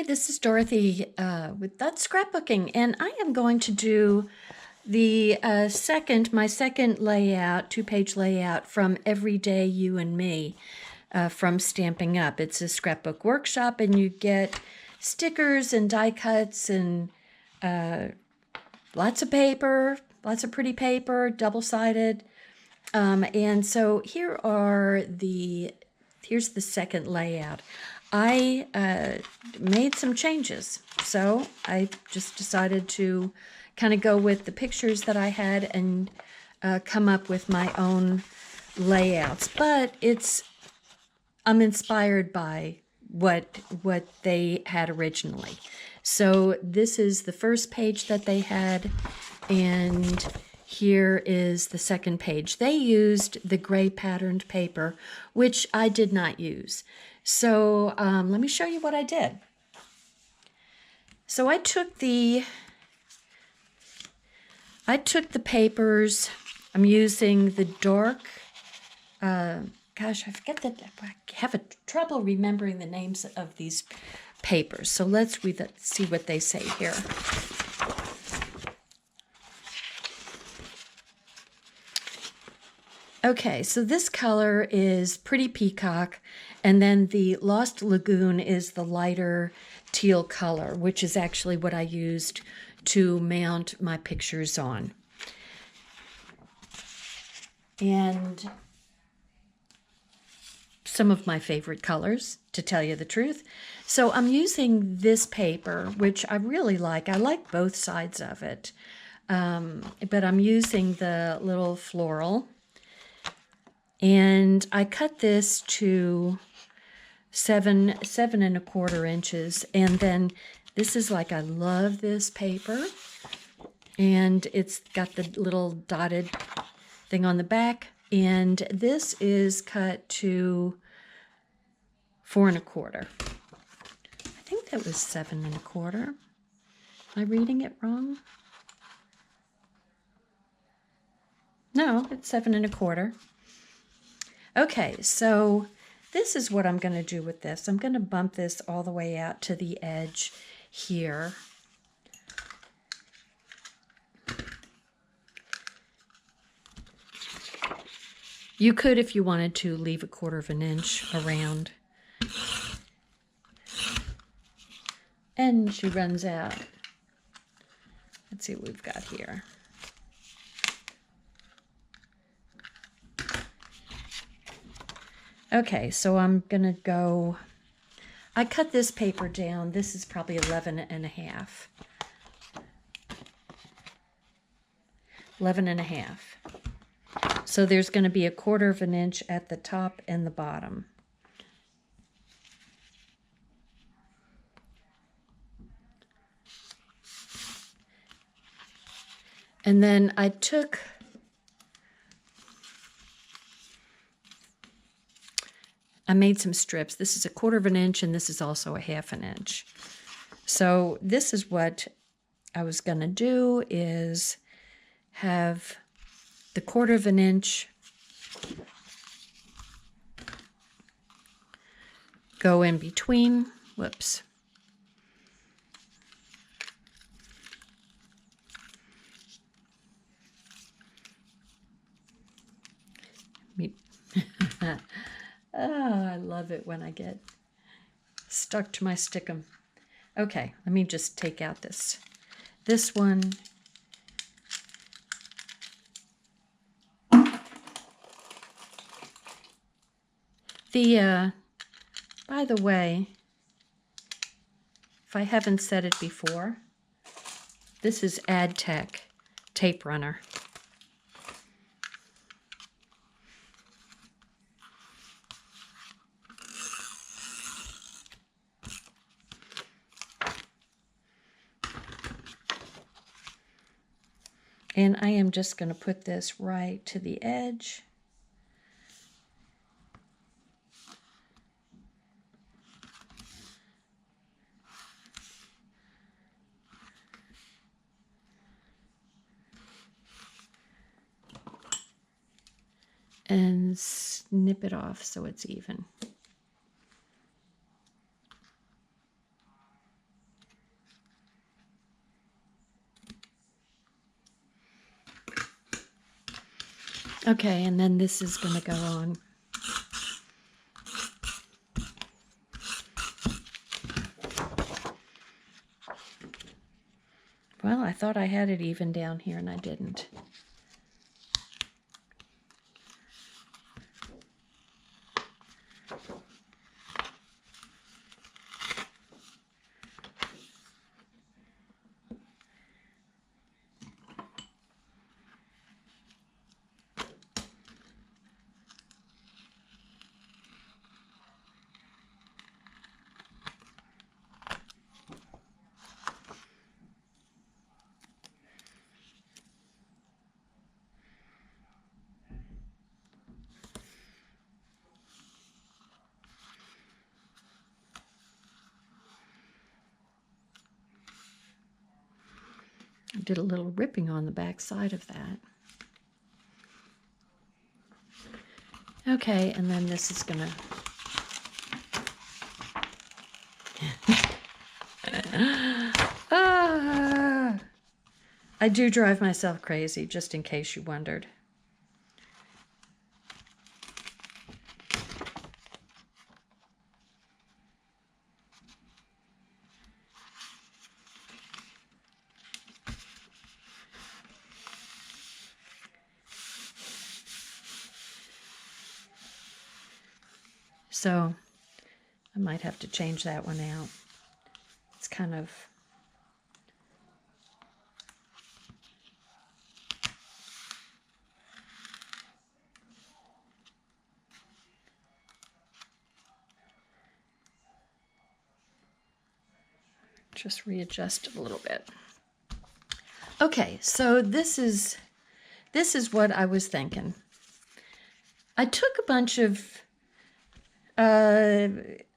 This is Dorothy with That's Scrapbooking, and I am going to do the my second layout, two-page layout from Everyday You and Me from Stampin' Up. It's a scrapbook workshop, and you get stickers and die cuts and lots of paper, lots of pretty paper, double-sided. And so here's the second layout. I made some changes, so I just decided to kind of go with the pictures that I had and come up with my own layouts. But I'm inspired by what they had originally. So this is the first page that they had, and here is the second page. They used the gray patterned paper, which I did not use. So let me show you what I did. So I took the papers. I'm using the dark, gosh, I forget that. I have trouble remembering the names of these papers. So let's see what they say here. Okay, so this color is Pretty Peacock, and then the Lost Lagoon is the lighter teal color, which is actually what I used to mount my pictures on. And some of my favorite colors, to tell you the truth. So I'm using this paper, which I really like. I like both sides of it, but I'm using the little floral. And I cut this to 7.25 inches. And then this is like, I love this paper. And it's got the little dotted thing on the back. And this is cut to 4.25. I think that was 7.25. Am I reading it wrong? No, it's 7.25. Okay, so this is what I'm going to do with this. I'm going to bump this all the way out to the edge here. You could, if you wanted to, leave 1/4 inch around. And she runs out. Let's see what we've got here. Okay, so I'm going to go, I cut this paper down. This is probably 11.5. 11.5. So there's going to be 1/4 inch at the top and the bottom. And then I made some strips. This is 1/4 inch, and this is also 1/2 inch. So this is what I was going to do, is have the 1/4 inch go in between. Whoops. Oh, I love it when I get stuck to my stickum. Okay, let me just take out this one. By the way, if I haven't said it before, this is AdTech tape runner. And I am just going to put this right to the edge. And snip it off so it's even. Okay, and then this is going to go on. Well, I thought I had it even down here, and I didn't. I did a little ripping on the back side of that. Okay, and then this is gonna... I do drive myself crazy, just in case you wondered. So I might have to change that one out. It's kind of... just readjust it a little bit. Okay, so this is what I was thinking. I took a bunch of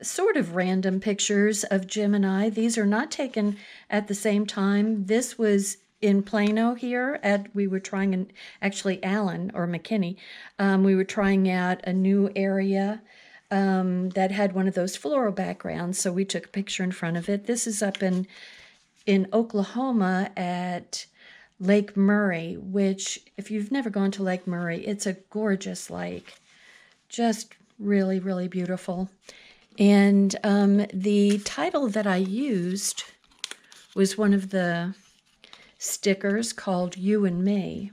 sort of random pictures of Jim and I. These are not taken at the same time. This was in Plano here we were trying, actually Alan or McKinney, we were trying out a new area that had one of those floral backgrounds, so we took a picture in front of it. This is up in Oklahoma at Lake Murray, which, if you've never gone to Lake Murray, it's a gorgeous lake. Just really, really beautiful. And the title that I used was one of the stickers called You and Me.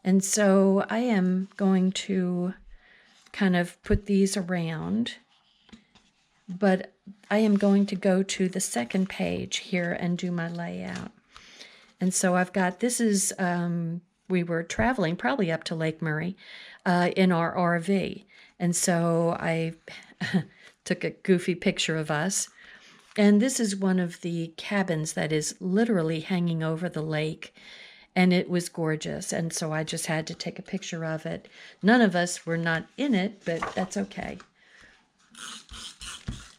And so I am going to kind of put these around, but I am going to go to the second page here and do my layout. And so I've got, this is, we were traveling probably up to Lake Murray in our RV. And so I took a goofy picture of us. And this is one of the cabins that is literally hanging over the lake. And it was gorgeous. And so I just had to take a picture of it. None of us were not in it, but that's okay.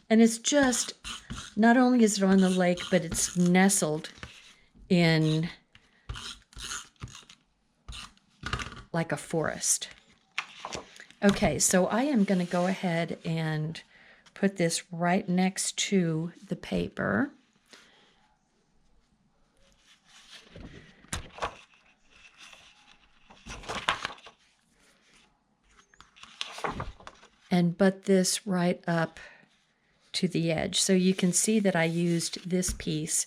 And it's just, not only is it on the lake, but it's nestled in like a forest. Okay, so I am going to go ahead and put this right next to the paper. And butt this right up to the edge. So you can see that I used this piece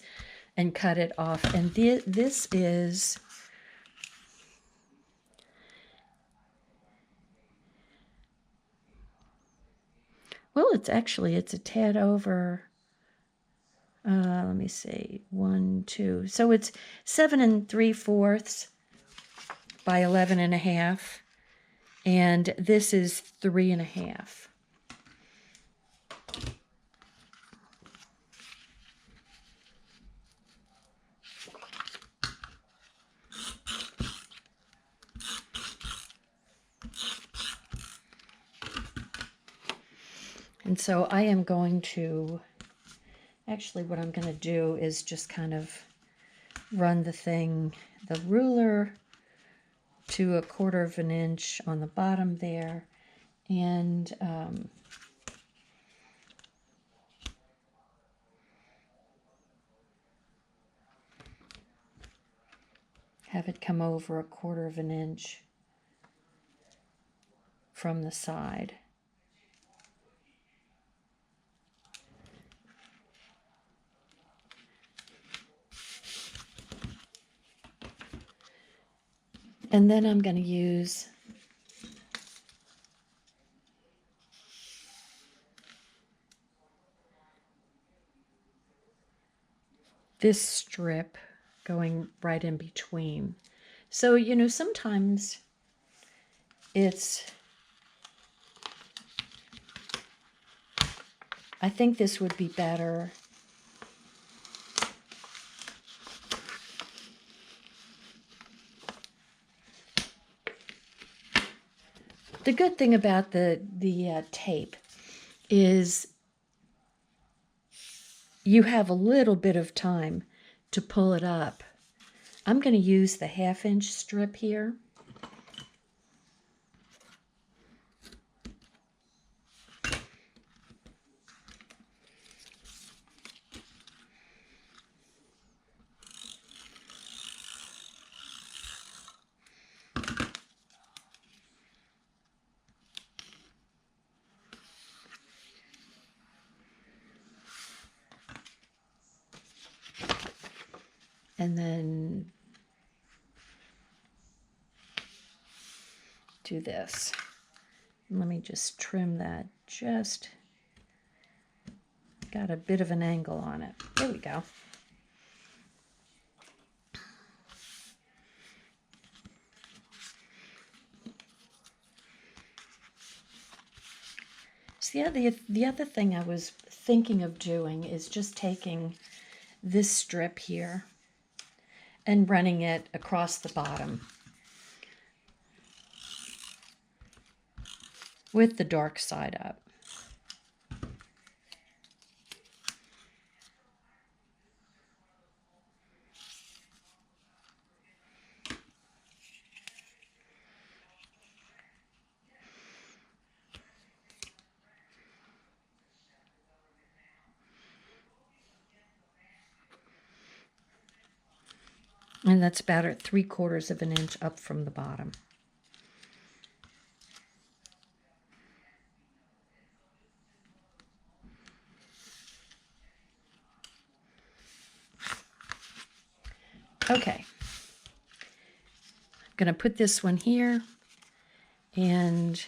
and cut it off. And this is, well, it's a tad over, let me see, 1, 2. So it's 7 3/4 by 11 1/2. And this is 3 1/2. And so I am going to, actually what I'm going to do is just kind of run the ruler to 1/4 of an inch on the bottom there, and have it come over 1/4 of an inch from the side. And then I'm going to use this strip going right in between. So, you know, sometimes I think this would be better the good thing about the tape is you have a little bit of time to pull it up. I'm going to use the 1/2 inch strip here. And then do this. Let me just trim that. Just got a bit of an angle on it. There we go. So yeah, the other thing I was thinking of doing is just taking this strip here and running it across the bottom with the dark side up. And that's about at 3/4 of an inch up from the bottom. Okay. I'm going to put this one here, and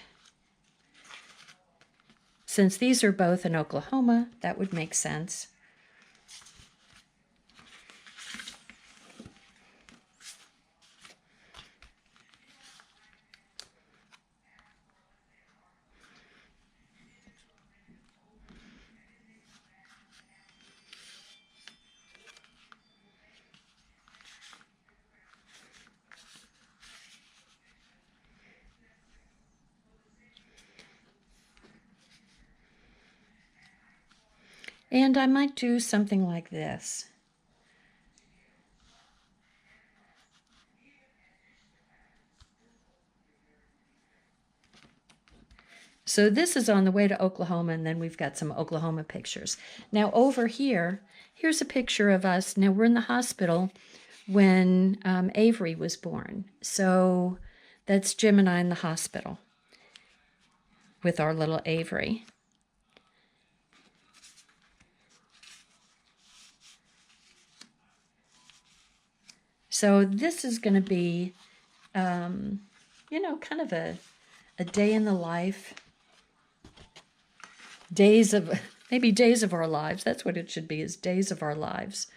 since these are both in Oklahoma, that would make sense. And I might do something like this. So this is on the way to Oklahoma, and then we've got some Oklahoma pictures. Now over here, here's a picture of us. Now we're in the hospital when Avery was born. So that's Jim and I in the hospital with our little Avery. So this is going to be, you know, kind of a day in the life. Maybe days of our lives. That's what it should be, is days of our lives.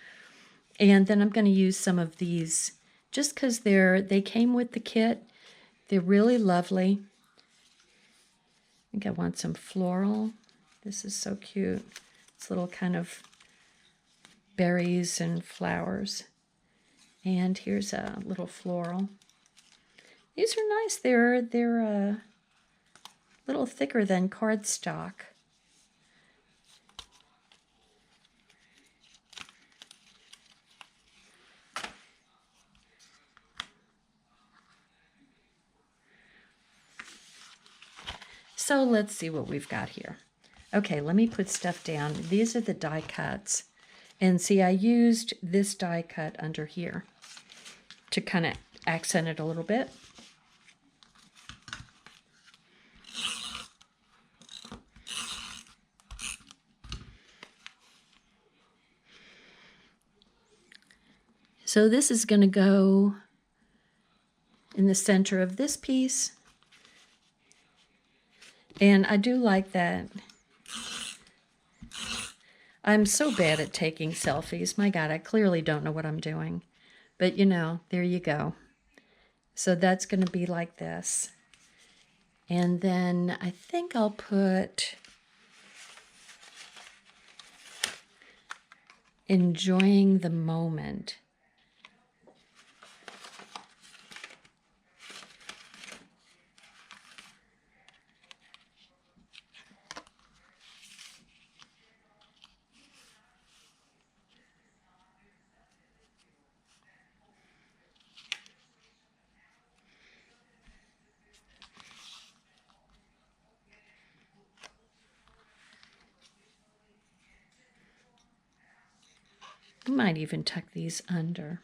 And then I'm going to use some of these just because they came with the kit. They're really lovely. I think I want some floral. This is so cute. It's little kind of berries and flowers. And here's a little floral. These are nice. They're a little thicker than cardstock. So let's see what we've got here. Okay, let me put stuff down. These are the die cuts. And see, I used this die cut under here to kind of accent it a little bit. So this is going to go in the center of this piece. And I do like that. I'm so bad at taking selfies. My God, I clearly don't know what I'm doing. But you know, there you go. So that's going to be like this. And then I think I'll put enjoying the moment. I might even tuck these under.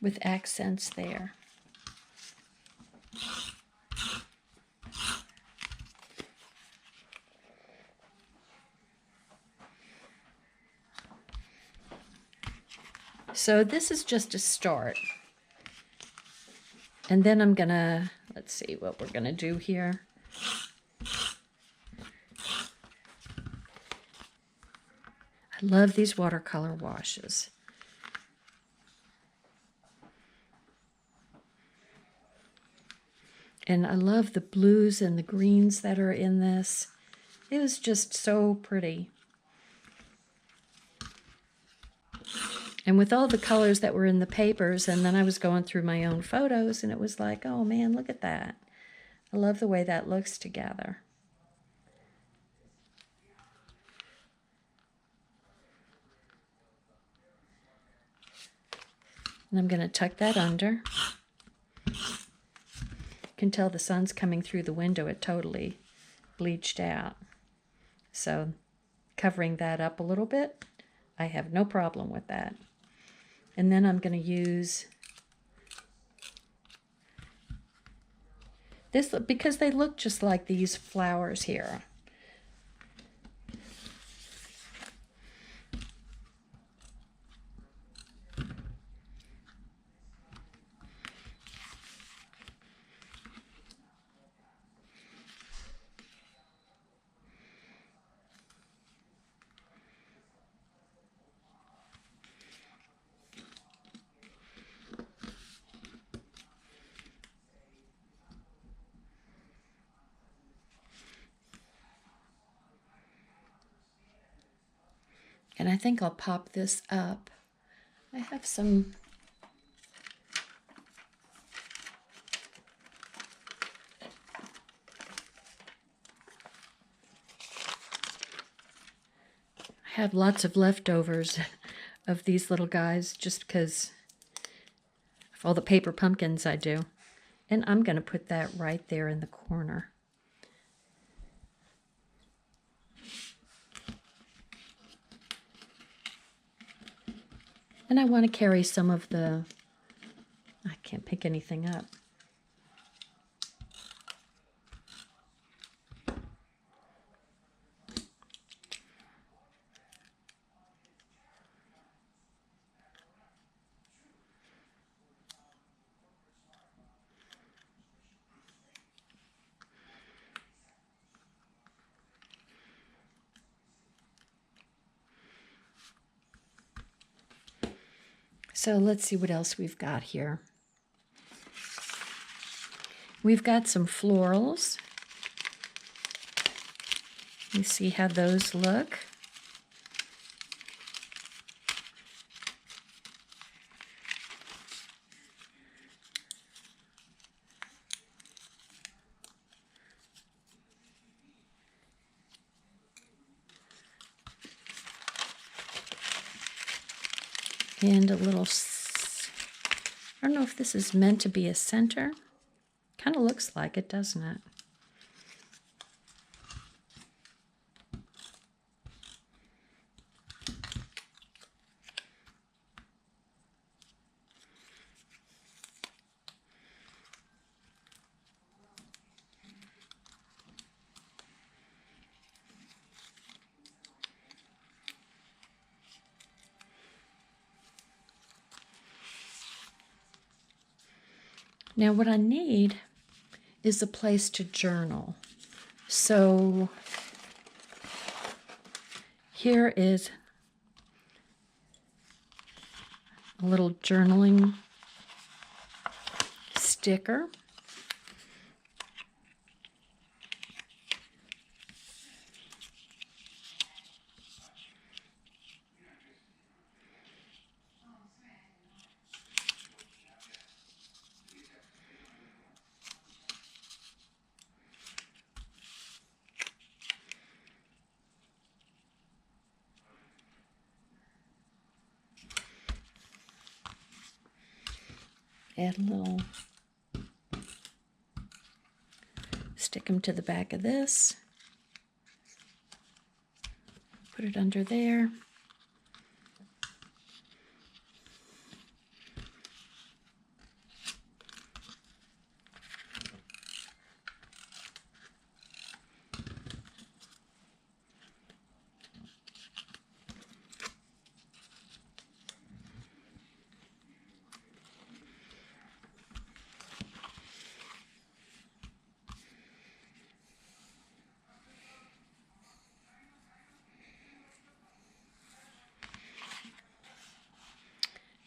With accents there. So this is just a start. And then I'm gonna, let's see what we're gonna do here. I love these watercolor washes. And I love the blues and the greens that are in this. It was just so pretty. And with all the colors that were in the papers, and then I was going through my own photos, and it was like, oh man, look at that. I love the way that looks together. And I'm going to tuck that under. You can tell the sun's coming through the window. It totally bleached out. So covering that up a little bit, I have no problem with that. And then I'm going to use this because they look just like these flowers here. And I think I'll pop this up. I have some lots of leftovers of these little guys just because of all the paper pumpkins I do. And I'm going to put that right there in the corner. And I want to carry some of the, I can't pick anything up. So let's see what else we've got here. We've got some florals. You see how those look. And a little, I don't know if this is meant to be a center. Kind of looks like it, doesn't it? Now what I need is a place to journal. So here is a little journaling sticker. Add a little, stick them to the back of this, put it under there.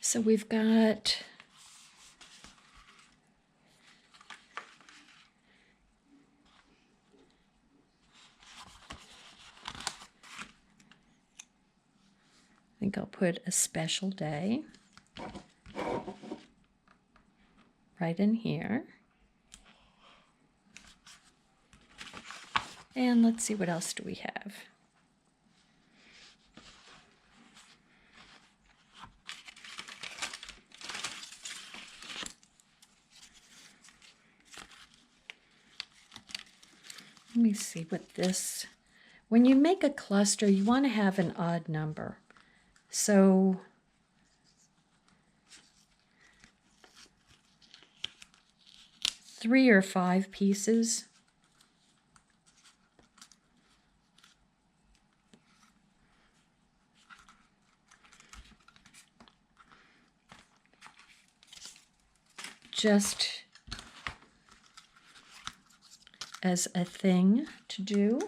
So we've got I think I'll put a special day right in here. And let's see, what else do we have? Let me see what this, when you make a cluster, you want to have an odd number. So three or five pieces. Just as a thing to do.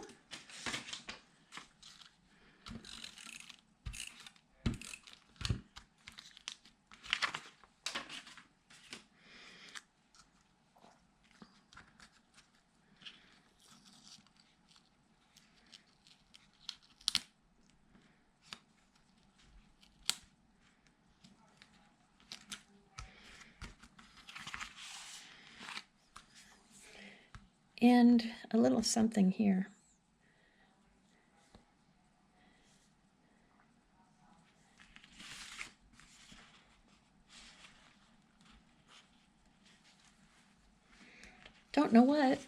And a little something here. Don't know what.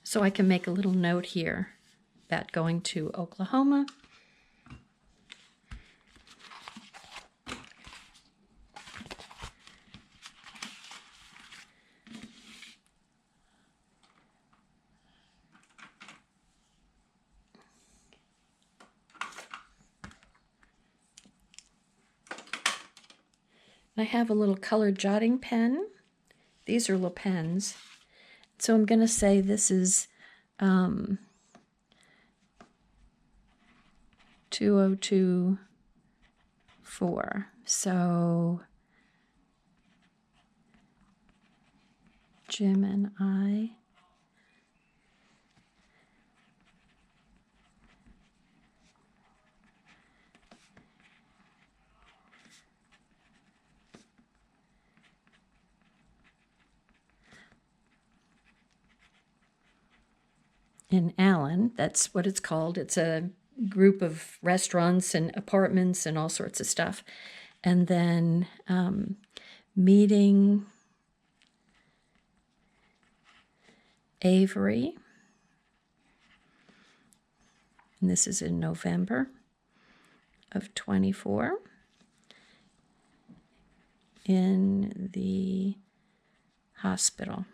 So I can make a little note here about going to Oklahoma. I have a little colored jotting pen. These are little pens. So I'm going to say this is 2024. So Jim and I in Allen. That's what it's called. It's a group of restaurants and apartments and all sorts of stuff. And then meeting Avery. And this is in November of 24 in the hospital.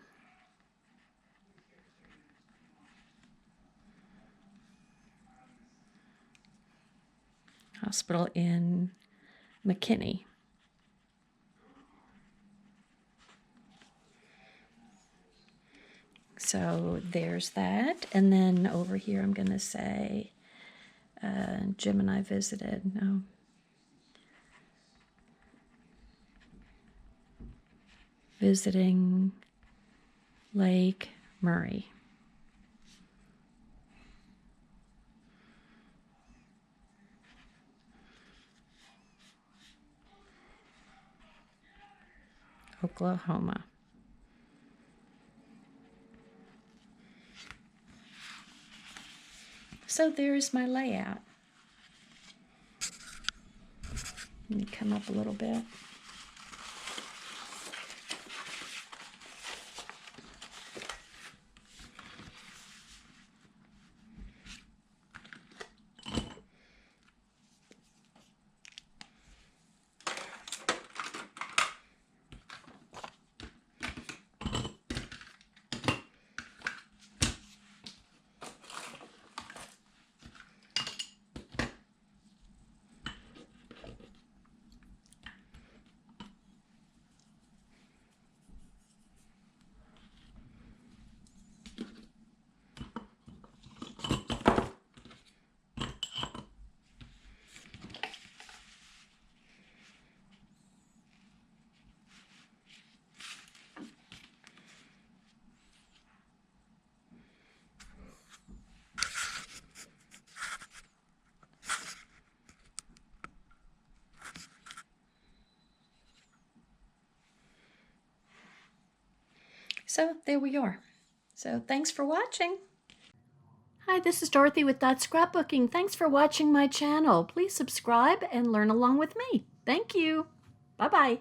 Hospital in McKinney. So there's that. And then over here I'm going to say Jim and I visited. No. Visiting Lake Murray. Oklahoma. So there's my layout. Let me come up a little bit. So there we are. So thanks for watching. Hi, this is Dorothy with Scrapbooking. Thanks for watching my channel. Please subscribe and learn along with me. Thank you. Bye-bye.